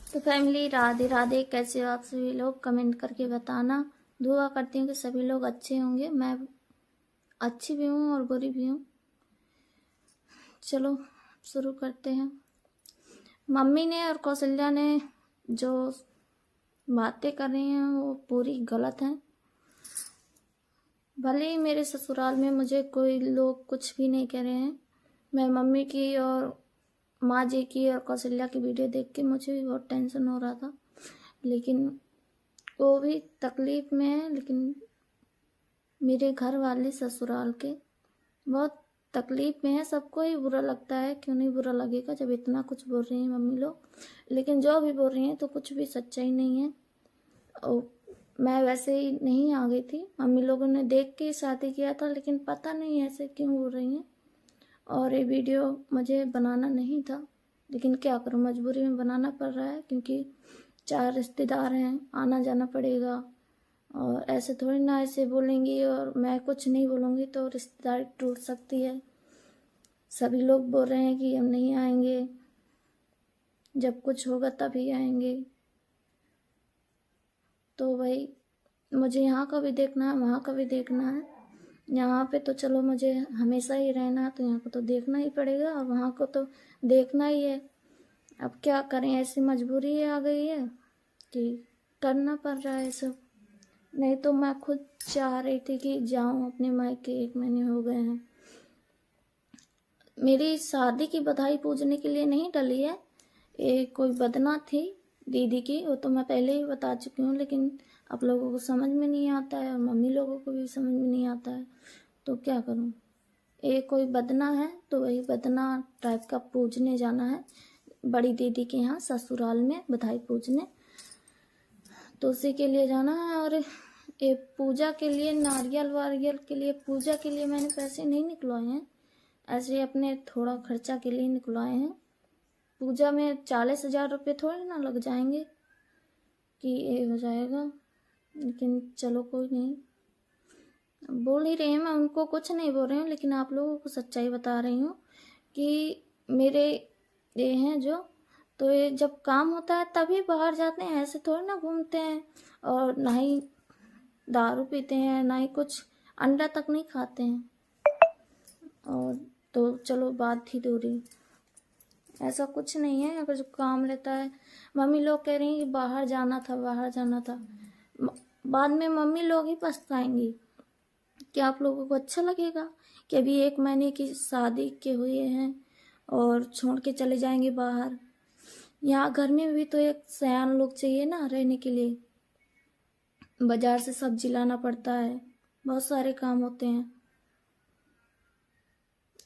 तो फैमिली राधे राधे, कैसे हो आप सभी लोग? कमेंट करके बताना। दुआ करती हूँ कि सभी लोग अच्छे होंगे। मैं अच्छी भी हूँ और बुरी भी हूँ। चलो शुरू करते हैं। मम्मी ने और कौशल्या ने जो बातें कर रही हैं वो पूरी गलत हैं। भले ही मेरे ससुराल में मुझे कोई लोग कुछ भी नहीं कह रहे हैं, मैं मम्मी की और माँ जी की और कौशल्या की वीडियो देख के मुझे भी बहुत टेंशन हो रहा था, लेकिन वो भी तकलीफ में है। लेकिन मेरे घर वाले ससुराल के बहुत तकलीफ में है। सबको ही बुरा लगता है, क्यों नहीं बुरा लगेगा जब इतना कुछ बोल रही हैं मम्मी लोग। लेकिन जो भी बोल रही हैं तो कुछ भी सच्चाई नहीं है। और मैं वैसे ही नहीं आ गई थी, मम्मी लोगों ने देख के ही शादी किया था, लेकिन पता नहीं ऐसे क्यों बोल रही हैं। और ये वीडियो मुझे बनाना नहीं था, लेकिन क्या करूँ, मजबूरी में बनाना पड़ रहा है, क्योंकि 4 रिश्तेदार हैं, आना जाना पड़ेगा। और ऐसे थोड़ी ना ऐसे बोलेंगी और मैं कुछ नहीं बोलूँगी तो रिश्तेदारी टूट सकती है। सभी लोग बोल रहे हैं कि हम नहीं आएंगे, जब कुछ होगा तभी आएंगे। तो भाई मुझे यहाँ का भी देखना है, वहाँ का भी देखना है। यहाँ पे तो चलो मुझे हमेशा ही रहना है, तो यहाँ को तो देखना ही पड़ेगा, और वहाँ को तो देखना ही है। अब क्या करें, ऐसी मजबूरी आ गई है कि करना पड़ रहा है सब। नहीं तो मैं खुद चाह रही थी कि जाऊं अपने मायके, 1 महीने हो गए हैं। मेरी शादी की बधाई पूजने के लिए नहीं डली है, ये कोई बदना थी दीदी की, वो तो मैं पहले ही बता चुकी हूँ। लेकिन आप लोगों को समझ में नहीं आता है और मम्मी लोगों को भी समझ में नहीं आता है, तो क्या करूँ। ये कोई बदना है तो वही बदना टाइप का पूजने जाना है बड़ी दीदी के यहाँ ससुराल में, बधाई पूजने, तो उसी के लिए जाना है। और ये पूजा के लिए, नारियल वारियल के लिए, पूजा के लिए मैंने पैसे नहीं निकलवाए हैं, ऐसे अपने थोड़ा खर्चा के लिए निकलवाए हैं। पूजा में 40,000 रुपये थोड़े ना लग जाएंगे कि ये हो जाएगा। लेकिन चलो कोई नहीं, बोल ही रही हूँ, मैं उनको कुछ नहीं बोल रही हूँ, लेकिन आप लोगों को सच्चाई बता रही हूँ कि मेरे ये हैं जो, तो ये जब काम होता है तभी बाहर जाते हैं, ऐसे थोड़ी ना घूमते हैं। और ना ही दारू पीते हैं, ना ही कुछ, अंडा तक नहीं खाते हैं। और तो चलो बात ही दूरी, ऐसा कुछ नहीं है। अगर जो काम रहता है, मम्मी लोग कह रही हैं कि बाहर जाना था, बाहर जाना था, बाद में मम्मी लोग ही पछताएंगी। क्या आप लोगों को अच्छा लगेगा कि अभी 1 महीने की शादी के हुए हैं और छोड़ के चले जाएंगे बाहर? यहाँ घर में भी तो एक सयान लोग चाहिए ना रहने के लिए। बाजार से सब्जी लाना पड़ता है, बहुत सारे काम होते हैं।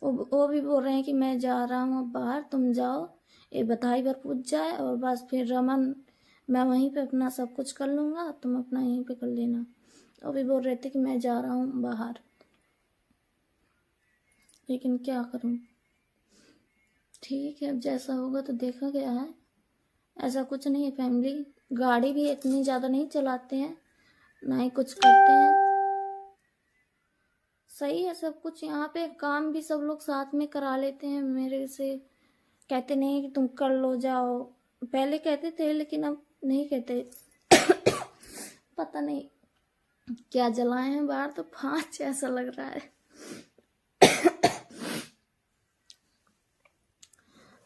वो भी बोल रहे हैं कि मैं जा रहा हूँ बाहर, तुम जाओ, ये बधाई भर पूछ जाए और बस फिर रमन मैं वहीं पे अपना सब कुछ कर लूँगा, तुम अपना यहीं पे कर लेना। वो भी बोल रहे थे कि मैं जा रहा हूँ बाहर, लेकिन क्या करूँ। ठीक है, अब जैसा होगा तो देखा गया है। ऐसा कुछ नहीं है फैमिली, गाड़ी भी इतनी ज़्यादा नहीं चलाते हैं, ना ही कुछ करते हैं। सही है सब कुछ, यहाँ पे काम भी सब लोग साथ में करा लेते हैं मेरे से। कहते नहीं कि तुम कर लो जाओ, पहले कहते थे लेकिन अब नहीं कहते। पता नहीं क्या जलाए हैं बाहर, तो 5 ऐसा लग रहा है।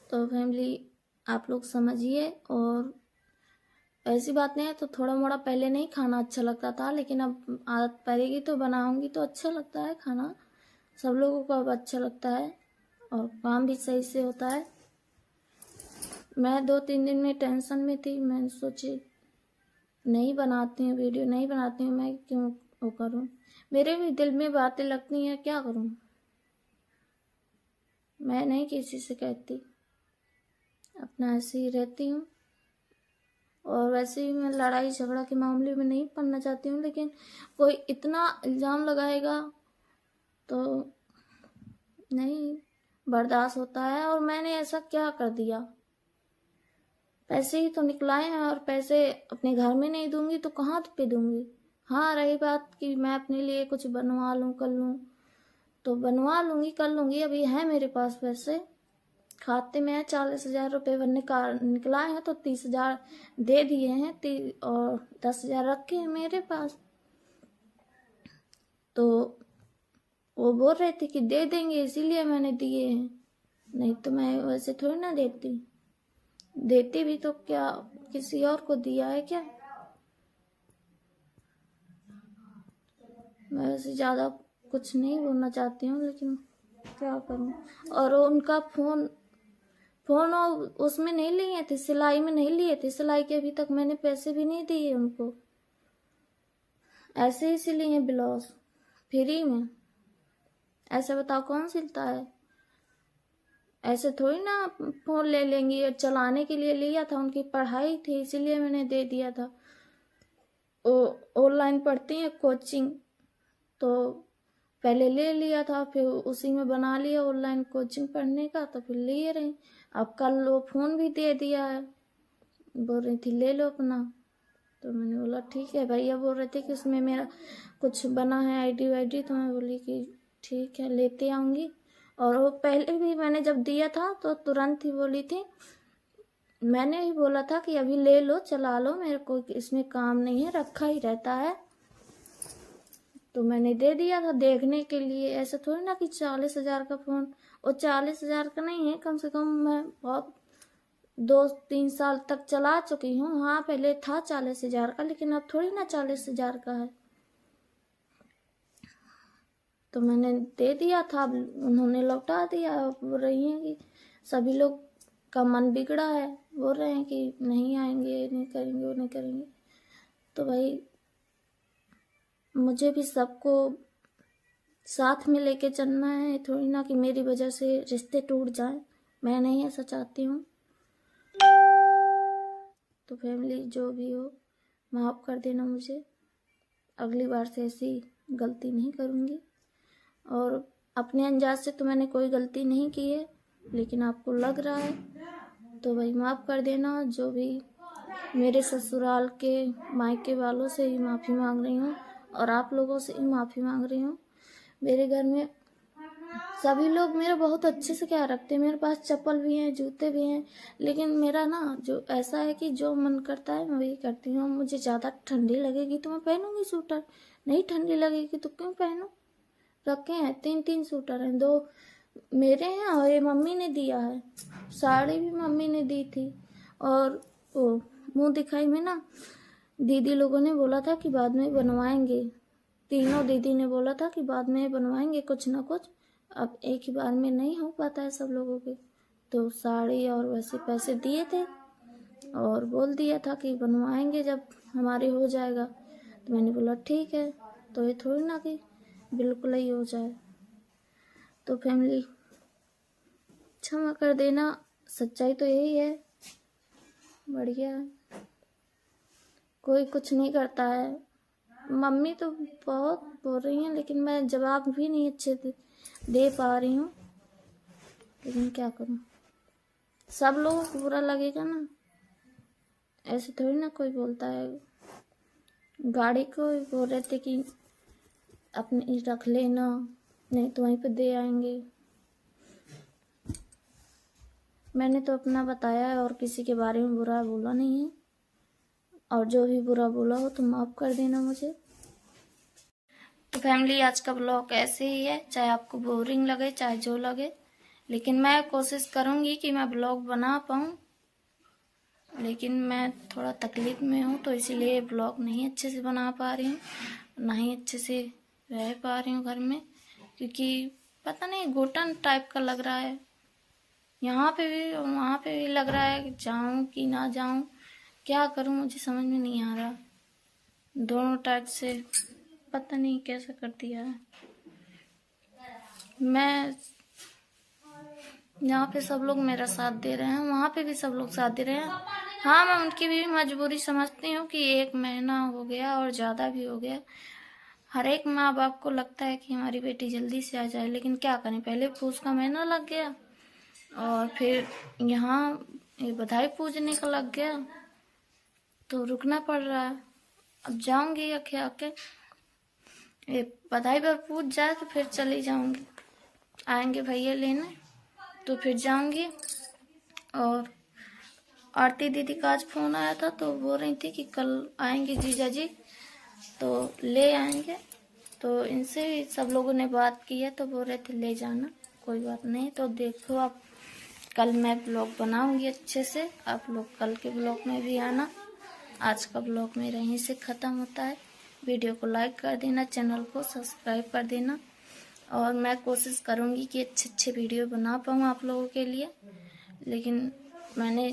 तो फैमिली आप लोग समझिए, और ऐसी बात नहीं है तो थोड़ा मोड़ा पहले नहीं खाना अच्छा लगता था, लेकिन अब आदत पड़ेगी तो बनाऊंगी तो अच्छा लगता है खाना, सब लोगों को अब अच्छा लगता है और काम भी सही से होता है। मैं 2-3 दिन में टेंशन में थी, मैंने सोची नहीं बनाती हूँ वीडियो, नहीं बनाती हूँ, मैं क्यों वो करूँ। मेरे भी दिल में बातें लगती हैं, क्या करूँ। मैं नहीं किसी से कहती, अपना ऐसे ही रहती हूँ। और वैसे भी मैं लड़ाई झगड़ा के मामले में नहीं पड़ना चाहती हूँ, लेकिन कोई इतना इल्ज़ाम लगाएगा तो नहीं बर्दाश्त होता है। और मैंने ऐसा क्या कर दिया, पैसे ही तो निकलाए हैं, और पैसे अपने घर में नहीं दूंगी तो कहाँ पे दूंगी। हाँ, रही बात कि मैं अपने लिए कुछ बनवा लूँ कर लूँ, तो बनवा लूँगी कर लूँगी, अभी है मेरे पास पैसे, खाते में 40,000 रुपये निकला है, तो 30,000 दे दिए हैं और 10,000 रखे हैं मेरे पास। तो वो बोल रहे थे कि दे देंगे, इसीलिए मैंने दिए हैं, नहीं तो मैं वैसे थोड़ी ना देती भी तो क्या किसी और को दिया है क्या। मैं वैसे ज़्यादा कुछ नहीं बोलना चाहती हूँ, लेकिन क्या करूँ। और उनका फोन उसमें नहीं लिए थे, सिलाई में नहीं लिए थे, सिलाई के अभी तक मैंने पैसे भी नहीं दिए उनको, ऐसे ही सिली हैं ब्लाउज फ्री में। ऐसे बताओ कौन सिलता है, ऐसे थोड़ी ना फोन ले लेंगी। और चलाने के लिए लिया था, उनकी पढ़ाई थी इसीलिए मैंने दे दिया था। ऑनलाइन पढ़ती हैं कोचिंग, तो पहले ले लिया था, फिर उसी में बना लिया ऑनलाइन कोचिंग पढ़ने का, तो फिर लिए रहे। अब कल वो फोन भी दे दिया है, बोल रही थी ले लो अपना। तो मैंने बोला ठीक है। भैया बोल रहे थे कि उसमें मेरा कुछ बना है आईडी वाईडी, तो मैं बोली कि ठीक है लेते आऊँगी। और वो पहले भी मैंने जब दिया था तो तुरंत ही बोली थी, मैंने ही बोला था कि अभी ले लो चला लो, मेरे को इसमें काम नहीं है, रखा ही रहता है। तो मैंने दे दिया था देखने के लिए, ऐसा थोड़ी ना कि 40,000 का फ़ोन। और 40,000 का नहीं है, कम से कम मैं बहुत 2-3 साल तक चला चुकी हूँ। हाँ पहले था 40,000 का, लेकिन अब थोड़ी ना 40,000 का है। तो मैंने दे दिया था, उन्होंने लौटा दिया। बोल रही हैं कि सभी लोग का मन बिगड़ा है, बोल रहे हैं कि नहीं आएंगे, नहीं करेंगे, वो नहीं करेंगे। तो भाई मुझे भी सबको साथ में लेके चलना है, थोड़ी ना कि मेरी वजह से रिश्ते टूट जाएं। मैं नहीं ऐसा चाहती हूँ। तो फैमिली जो भी हो माफ़ कर देना मुझे, अगली बार से ऐसी गलती नहीं करूँगी। और अपने अंदाज से तो मैंने कोई गलती नहीं की है, लेकिन आपको लग रहा है तो भाई माफ़ कर देना। जो भी मेरे ससुराल के मायके वालों से ही माफ़ी मांग रही हूँ, और आप लोगों से ही माफ़ी मांग रही हूँ। मेरे घर में सभी लोग मेरा बहुत अच्छे से ख्याल रखते हैं, मेरे पास चप्पल भी हैं, जूते भी हैं, लेकिन मेरा ना जो ऐसा है कि जो मन करता है मैं वही करती हूँ। मुझे ज़्यादा ठंडी लगेगी तो मैं पहनूंगी स्वेटर, नहीं ठंडी लगेगी तो क्यों पहनूं। रखे हैं 3-3 स्वेटर हैं, 2 मेरे हैं और ये मम्मी ने दिया है। साड़ी भी मम्मी ने दी थी। और वो मुँह दिखाई में ना दीदी लोगों ने बोला था कि बाद में बनवाएंगे, तीनों दीदी ने बोला था कि बाद में बनवाएंगे कुछ ना कुछ। अब एक ही बार में नहीं हो पाता है सब लोगों के, तो साड़ी और वैसे पैसे दिए थे और बोल दिया था कि बनवाएंगे जब हमारे हो जाएगा। तो मैंने बोला ठीक है, तो ये थोड़ी ना कि बिल्कुल ही हो जाए। तो फैमिली क्षमा कर देना, सच्चाई तो यही है। बढ़िया है, कोई कुछ नहीं करता है। मम्मी तो बहुत बोल रही हैं, लेकिन मैं जवाब भी नहीं अच्छे दे पा रही हूँ, लेकिन क्या करूँ, सब लोगों को बुरा लगेगा ना, ऐसे थोड़ी ना कोई बोलता है। गाड़ी को बोल रहे थे कि अपने रख लेना, नहीं तो वहीं पे दे आएंगे। मैंने तो अपना बताया है और किसी के बारे में बुरा बोला नहीं है, और जो भी बुरा बोला हो तो माफ़ कर देना मुझे। तो फैमिली आज का ब्लॉग ऐसे ही है, चाहे आपको बोरिंग लगे चाहे जो लगे, लेकिन मैं कोशिश करूँगी कि मैं ब्लॉग बना पाऊँ। लेकिन मैं थोड़ा तकलीफ़ में हूँ, तो इसीलिए ब्लॉग नहीं अच्छे से बना पा रही हूँ, ना ही अच्छे से रह पा रही हूँ घर में, क्योंकि पता नहीं घुटन टाइप का लग रहा है। यहाँ पे भी वहाँ पे भी लग रहा है कि जाऊँ कि ना जाऊँ, क्या करूँ मुझे समझ में नहीं आ रहा। दोनों टाइप से पता नहीं कैसा कर दिया है। मैं यहाँ पे सब लोग मेरा साथ दे रहे हैं, वहाँ पे भी सब लोग साथ दे रहे हैं। हाँ मैं उनकी भी मजबूरी समझती हूँ कि 1 महीना हो गया और ज़्यादा भी हो गया। हर एक माँ बाप को लगता है कि हमारी बेटी जल्दी से आ जाए, लेकिन क्या करें, पहले पूछ का महीना लग गया और फिर यहाँ ये बधाई पूजने का लग गया, तो रुकना पड़ रहा है। अब जाऊंगी आके ये बधाई पर पूछ जाए तो फिर चली जाऊंगी, आएंगे भैया लेने तो फिर जाऊंगी। और आरती दीदी का आज फोन आया था तो बोल रही थी कि कल आएंगे जीजा जी तो ले आएंगे। तो इनसे भी सब लोगों ने बात की है तो बोल रहे थे ले जाना, कोई बात नहीं। तो देखो आप, कल मैं ब्लॉग बनाऊंगी अच्छे से, आप लोग कल के ब्लॉग में भी आना। आज का ब्लॉग मेरा यहीं से ख़त्म होता है। वीडियो को लाइक कर देना, चैनल को सब्सक्राइब कर देना और मैं कोशिश करूंगी कि अच्छे अच्छे वीडियो बना पाऊँ आप लोगों के लिए। लेकिन मैंने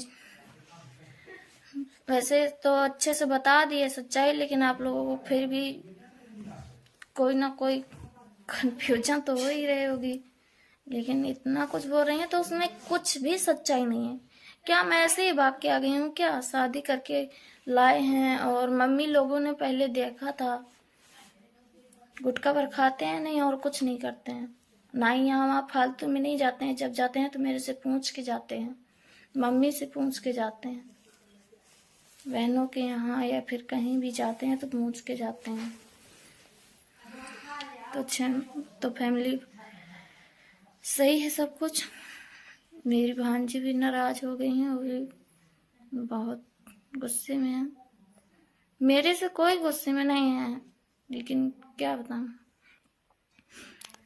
वैसे तो अच्छे से बता दी है सच्चाई, लेकिन आप लोगों को फिर भी कोई ना कोई कन्फ्यूजन तो हो ही रही होगी। लेकिन इतना कुछ बोल रही हैं तो उसमें कुछ भी सच्चाई नहीं है। क्या मैं ऐसे ही भाग के आ गई हूँ? क्या शादी करके लाए हैं और मम्मी लोगों ने पहले देखा था, गुटखा पर खाते हैं नहीं और कुछ नहीं करते हैं, ना ही यहाँ वहाँ फालतू में नहीं जाते हैं। जब जाते हैं तो मेरे से पूछ के जाते हैं, मम्मी से पूछ के जाते हैं, बहनों के यहाँ या फिर कहीं भी जाते हैं तो पूछ के जाते हैं। तो फैमिली सही है सब कुछ। मेरी भांजी भी नाराज हो गई हैं, वो भी बहुत गुस्से में है। मेरे से कोई गुस्से में नहीं है, लेकिन क्या बताऊं,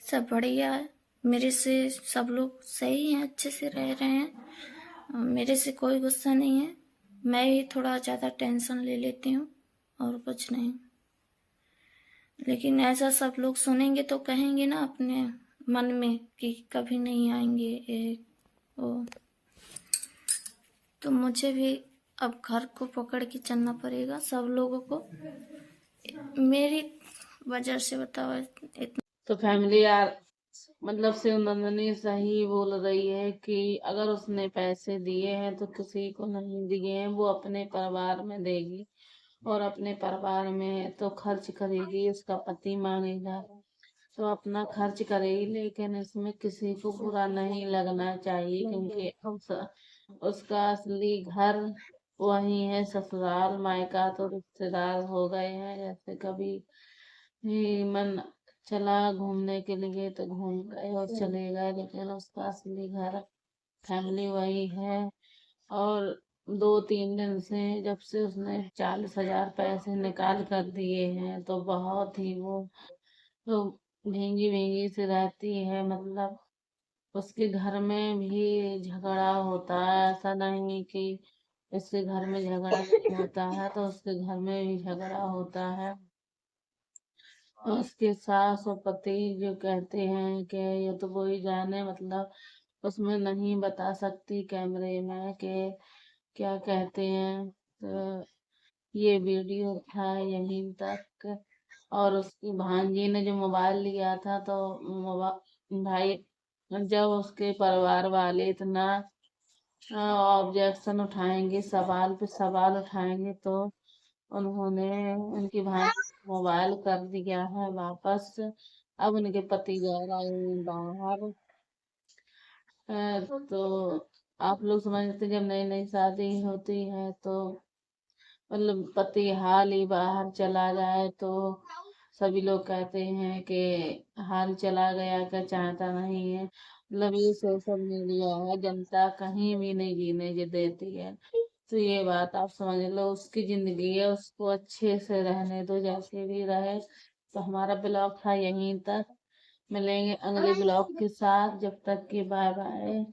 सब बढ़िया है। मेरे से सब लोग सही हैं, अच्छे से रह रहे हैं, मेरे से कोई गुस्सा नहीं है। मैं ही थोड़ा ज़्यादा टेंशन ले लेती हूँ और कुछ नहीं। लेकिन ऐसा सब लोग सुनेंगे तो कहेंगे ना अपने मन में कि कभी नहीं आएंगे वो। तो मुझे भी अब घर को पकड़ के चलना पड़ेगा सब लोगों को, मेरी वजह से। बताओ इतना। तो फैमिली यार, मतलब शिवनंदिनी सही बोल रही है कि अगर उसने पैसे दिए हैं तो किसी को नहीं दिए हैं, वो अपने परिवार में देगी और अपने परिवार में तो खर्च करेगी, उसका पति मांगेगा तो अपना खर्च करेगी। लेकिन इसमें किसी को बुरा नहीं लगना चाहिए क्योंकि उसका असली घर वही है, ससुराल। मायका तो रिश्तेदार हो गए हैं, जैसे कभी भी मन चला घूमने के लिए तो घूम गए और चले गए, लेकिन उसका असली घर फैमिली वही है। और 2-3 दिन से जब से उसने 40,000 पैसे निकाल कर दिए हैं तो बहुत ही वो तो भींगी भींगी से रहती है। मतलब उसके घर में भी झगड़ा होता है, ऐसा नहीं कि इसके घर में झगड़ा नहीं होता है, तो उसके घर में भी झगड़ा होता है। उसके सास और पति जो कहते हैं कि ये तो वो ही जाने, मतलब उसमें नहीं बता सकती कैमरे में कि क्या कहते हैं। तो ये वीडियो था यहीं तक। और उसकी भांजी ने जो मोबाइल लिया था तो भाई, जब उसके परिवार वाले इतना ऑब्जेक्शन उठाएंगे, सवाल पे सवाल उठाएंगे, तो उन्होंने उनकी भांजी मोबाइल कर दिया है वापस। अब उनके पति जा रहे हैं बाहर। तो आप लोग समझते, जब नई नई शादी होती है तो मतलब पति हाल ही बाहर चला जाए तो सभी लोग कहते हैं कि हाल चला गया, क्या चाहता नहीं है। मतलब ये सोशल मीडिया है, जनता कहीं भी नहीं जीने जो देती है। तो ये बात आप समझ लो, उसकी जिंदगी है, उसको अच्छे से रहने दो जैसे भी रहे। तो हमारा ब्लॉग था यहीं तक, मिलेंगे अगले ब्लॉग के साथ, जब तक कि बाय बाय।